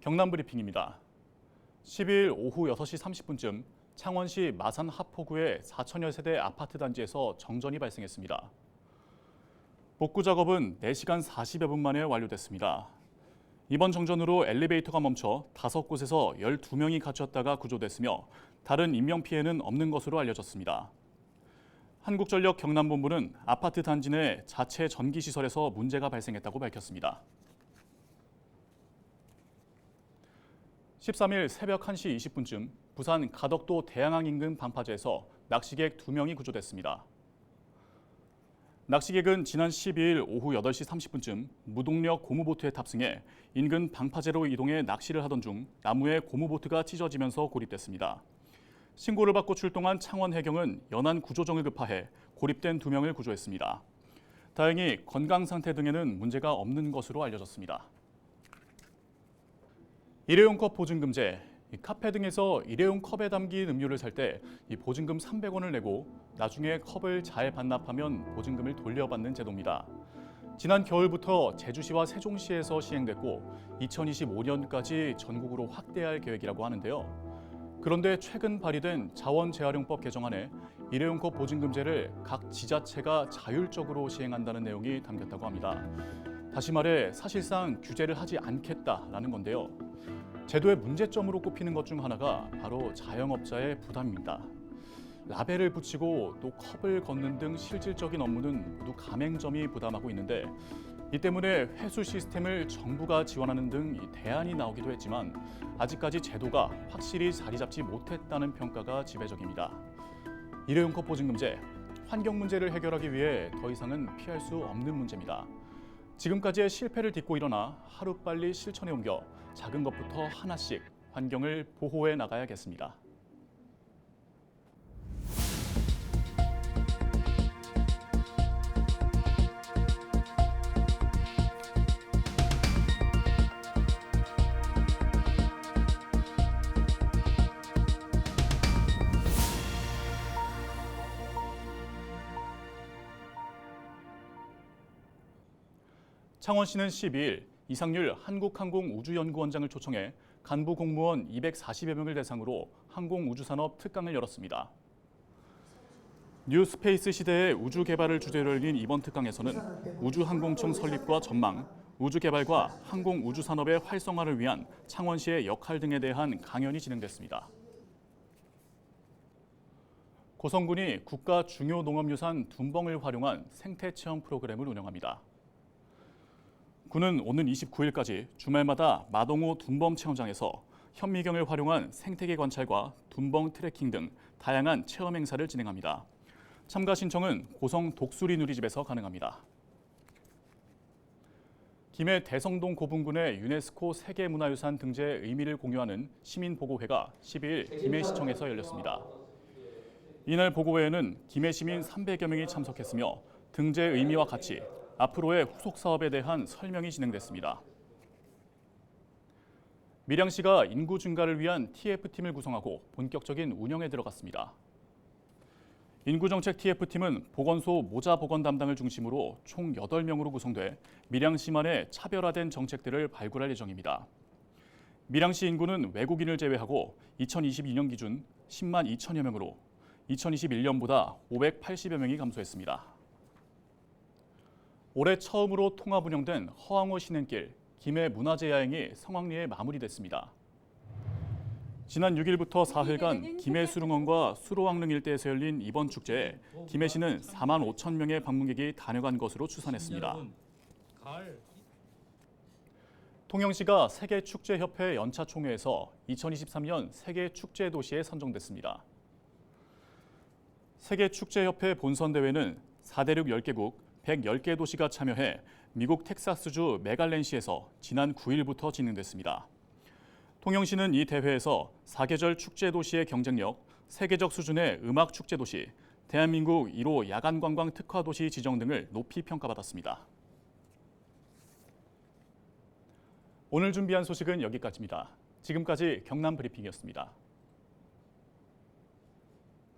경남 브리핑입니다. 12일 오후 6시 30분쯤 창원시 마산 하포구의 4천여 세대 아파트 단지에서 정전이 발생했습니다. 복구 작업은 4시간 40여 분 만에 완료됐습니다. 이번 정전으로 엘리베이터가 멈춰 5곳에서 12명이 갇혔다가 구조됐으며 다른 인명피해는 없는 것으로 알려졌습니다. 한국전력 경남본부는 아파트 단지 내 자체 전기시설에서 문제가 발생했다고 밝혔습니다. 13일 새벽 1시 20분쯤 부산 가덕도 대양항 인근 방파제에서 낚시객 2명이 구조됐습니다. 낚시객은 지난 12일 오후 8시 30분쯤 무동력 고무보트에 탑승해 인근 방파제로 이동해 낚시를 하던 중 나무에 고무보트가 찢어지면서 고립됐습니다. 신고를 받고 출동한 창원해경은 연안 구조정을 급파해 고립된 2명을 구조했습니다. 다행히 건강 상태 등에는 문제가 없는 것으로 알려졌습니다. 일회용 컵 보증금제, 카페 등에서 일회용 컵에 담긴 음료를 살 때 보증금 300원을 내고 나중에 컵을 잘 반납하면 보증금을 돌려받는 제도입니다. 지난 겨울부터 제주시와 세종시에서 시행됐고 2025년까지 전국으로 확대할 계획이라고 하는데요. 그런데 최근 발의된 자원재활용법 개정안에 일회용 컵 보증금제를 각 지자체가 자율적으로 시행한다는 내용이 담겼다고 합니다. 다시 말해 사실상 규제를 하지 않겠다라는 건데요. 제도의 문제점으로 꼽히는 것 중 하나가 바로 자영업자의 부담입니다. 라벨을 붙이고 또 컵을 걷는 등 실질적인 업무는 모두 가맹점이 부담하고 있는데 이 때문에 회수 시스템을 정부가 지원하는 등 대안이 나오기도 했지만 아직까지 제도가 확실히 자리 잡지 못했다는 평가가 지배적입니다. 일회용 컵 보증금제, 환경 문제를 해결하기 위해 더 이상은 피할 수 없는 문제입니다. 지금까지의 실패를 딛고 일어나 하루빨리 실천에 옮겨 작은 것부터 하나씩 환경을 보호해 나가야겠습니다. 창원시는 12일 이상률 한국항공우주연구원장을 초청해 간부 공무원 240여 명을 대상으로 항공우주산업 특강을 열었습니다. 뉴스페이스 시대의 우주 개발을 주제로 열린 이번 특강에서는 우주항공청 설립과 전망, 우주 개발과 항공우주산업의 활성화를 위한 창원시의 역할 등에 대한 강연이 진행됐습니다. 고성군이 국가 중요 농업유산 둔벙을 활용한 생태체험 프로그램을 운영합니다. 군은 오는 29일까지 주말마다 마동호 둔벙 체험장에서 현미경을 활용한 생태계 관찰과 둔벙 트래킹 등 다양한 체험 행사를 진행합니다. 참가 신청은 고성 독수리 누리집에서 가능합니다. 김해 대성동 고분군의 유네스코 세계문화유산 등재의 의미를 공유하는 시민보고회가 12일 김해시청에서 열렸습니다. 이날 보고회에는 김해 시민 300여 명이 참석했으며 등재의 의미와 가치, 앞으로의 후속 사업에 대한 설명이 진행됐습니다. 밀양시가 인구 증가를 위한 TF팀을 구성하고 본격적인 운영에 들어갔습니다. 인구정책 TF팀은 보건소 모자 보건 담당을 중심으로 총 8명으로 구성돼 밀양시만의 차별화된 정책들을 발굴할 예정입니다. 밀양시 인구는 외국인을 제외하고 2022년 기준 10만 2천여 명으로 2021년보다 580여 명이 감소했습니다. 올해 처음으로 통합 운영된 허황호 신행길 김해 문화재 야행이 성황리에 마무리됐습니다. 지난 6일부터 사흘간 김해 수릉원과 수로왕릉 일대에서 열린 이번 축제에 김해시는 4만 5천 명의 방문객이 다녀간 것으로 추산했습니다. 통영시가 세계축제협회 연차총회에서 2023년 세계축제 도시에 선정됐습니다. 세계축제협회 본선대회는 4대륙 10개국 110개 도시가 참여해 미국 텍사스주 메갈렌시에서 지난 9일부터 진행됐습니다. 통영시는 이 대회에서 사계절 축제 도시의 경쟁력, 세계적 수준의 음악 축제 도시, 대한민국 1호 야간 관광 특화 도시 지정 등을 높이 평가받았습니다. 오늘 준비한 소식은 여기까지입니다. 지금까지 경남 브리핑이었습니다.